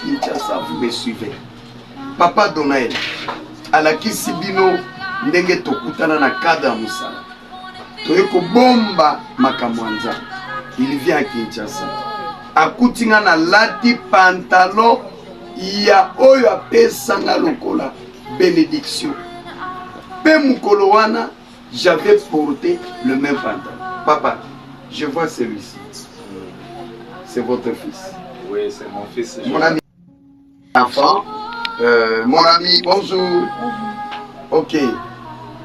Kinshasa, vous me suivez. Papa Donaël, alakisi bino ndenge tokutana na kada musala. Toyeko bomba makamwanza. Il vient à Kinshasa. Akutinga na lati pantalon ya oyo apesanga lokola bénédiction. Pe mukolo wana, j'avais porté le même pantalon. Papa, je vois celui-ci. C'est votre fils. Oui, c'est mon fils. Mon ami. Enfant. Mon ami, bonjour. Ok.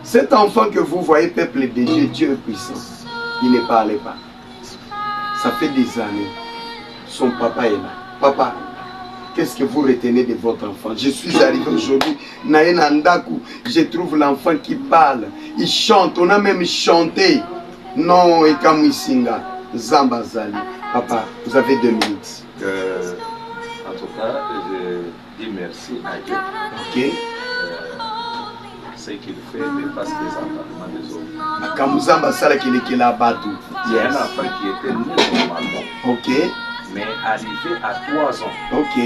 Cet enfant que vous voyez, peuple de Dieu, Dieu est puissant. Il ne parlait pas. Ça fait des années. Son papa est là. Papa, qu'est-ce que vous retenez de votre enfant? Je suis arrivé aujourd'hui. Naenandaku, je trouve l'enfant qui parle. Il chante. On a même chanté. Non, et Kamuisinga. Zambazali. Papa, vous avez 2 minutes. En tout cas, je dis merci à Dieu. Ok. Ce qu'il fait dépasse les entendements des hommes. Akamuzamba sala kilekela batu. C'est un enfant qui était né normalement. Ok. Mais arrivé à 3 ans. Ok.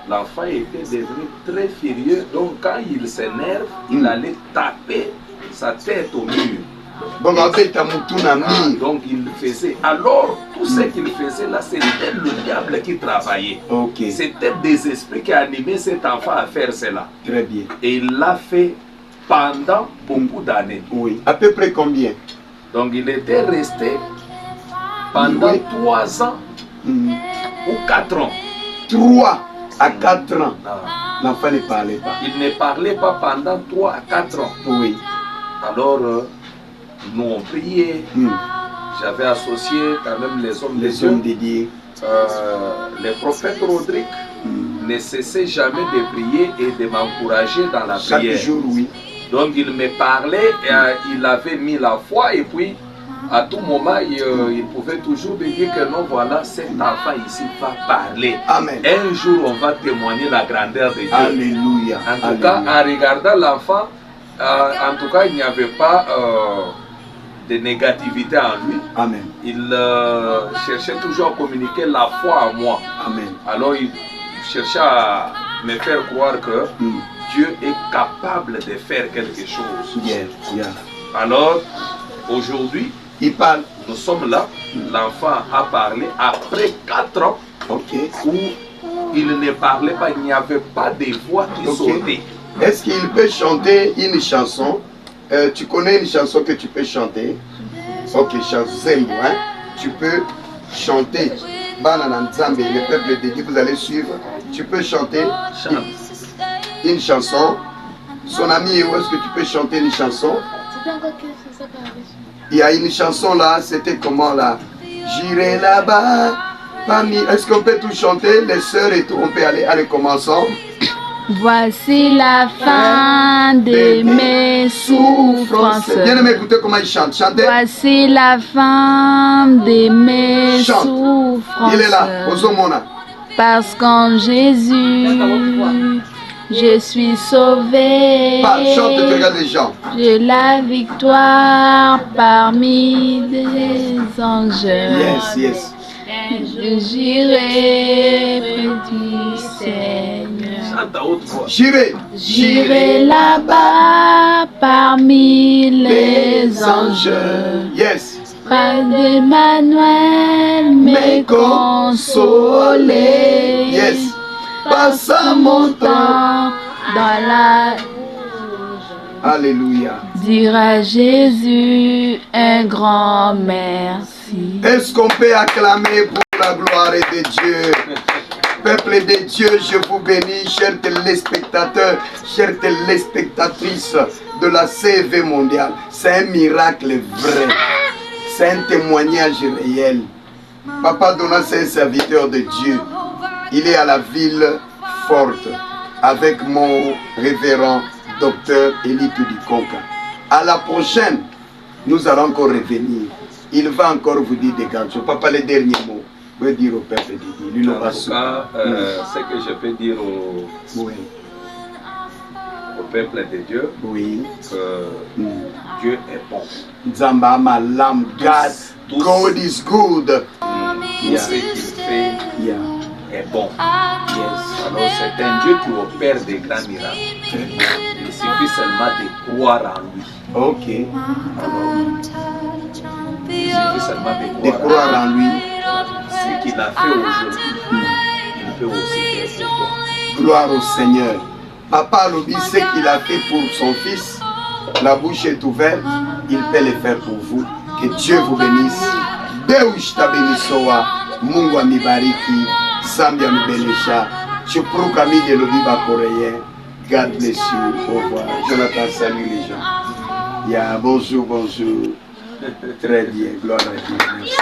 L'enfant était devenu très furieux. Donc quand il s'énerve, il allait taper sa tête au mur. Donc il faisait. Alors tout ce qu'il faisait là, c'était le diable qui travaillait. Okay. C'était des esprits qui animaient cet enfant à faire cela. Très bien. Et il l'a fait pendant beaucoup d'années. Oui. À peu près combien? Donc il était resté pendant 3 ans ou 4 ans. 3 à 4 ans. L'enfant ne parlait pas. Il ne parlait pas pendant 3 à 4 ans. Oui. Alors nous on priait. J'avais associé quand même les hommes de Dieu. Les prophètes Rodrigue ne cessaient jamais de prier et de m'encourager dans la prière. Chaque jour, oui. Donc il me parlait et il avait mis la foi et puis à tout moment il pouvait toujours me dire que non, voilà, cet enfant ici va parler. Amen. Un jour on va témoigner la grandeur de Dieu. Alléluia. En tout cas, en regardant l'enfant, en tout cas il n'y avait pas de négativité en lui. Amen. Il cherchait toujours à communiquer la foi en moi. Amen. Alors il cherchait à me faire croire que Dieu est capable de faire quelque chose. Yeah. Yeah. Alors aujourd'hui, il parle. Nous sommes là. L'enfant a parlé après 4 ans. Okay. Où il ne parlait pas, il n'y avait pas de voix qui sortait. Est-ce qu'il peut chanter une chanson? Tu connais une chanson que tu peux chanter? Ok, Zembo, hein? Tu peux chanter. Banana Nzambe, le peuple de Dieu, vous allez suivre. Tu peux chanter une chanson. Son ami, où est-ce que tu peux chanter une chanson? Il y a une chanson là, c'était comment là? J'irai là-bas. Est-ce qu'on peut tout chanter? Les sœurs et tout, on peut aller commençons. Voici la fin de mes souffrances. Bien aimé, écoutez comment il chante. Chantez. Voici la fin de mes souffrances. Il est là, Ozomona. Parce qu'en Jésus, je suis sauvé. Chante, tu regardes les gens. J'ai la victoire parmi des anges. Yes, yes. Je j'irai près du Seigneur. J'irai là-bas parmi les anges. Yes. Pas d'Emmanuel me consoler. Yes. Passant mon temps dans la... Alléluia. Dire à Jésus un grand merci. Est-ce qu'on peut acclamer pour la gloire de Dieu? Peuple de Dieu, je vous bénis, chers téléspectateurs, chères téléspectatrices de la CV mondiale. C'est un miracle vrai. C'est un témoignage réel. Papa Dona, c'est un serviteur de Dieu. Il est à la ville forte avec mon révérend docteur Élie Tudikonka. À la prochaine, nous allons encore revenir. Il va encore vous dire des grandes choses. Papa, les derniers mots. Vous pouvez dire au peuple de Dieu. Lui, en tout cas, ce que je peux dire au peuple de Dieu, que Dieu est bon. Zamba malam, God is good. Tout ce qu'il fait est bon. c'est un Dieu qui opère des grands miracles. Il suffit seulement de croire en lui. Ok. Alors, il suffit seulement De croire en lui. Ce qu'il a fait aujourd'hui, il peut aussi faire pour toi. Gloire au Seigneur. Papa Lobi, ce qu'il a fait pour son fils, la bouche est ouverte, il peut le faire pour vous. Que Dieu vous bénisse. Deus tabenisoa, Mungu amibariki, Sambi amibelesha, Chupruka mi de Lobi bakoreyen. God bless you. Au revoir. Jonathan, salue les gens. Yeah, bonjour, bonjour. Très bien, gloire à Dieu. Merci.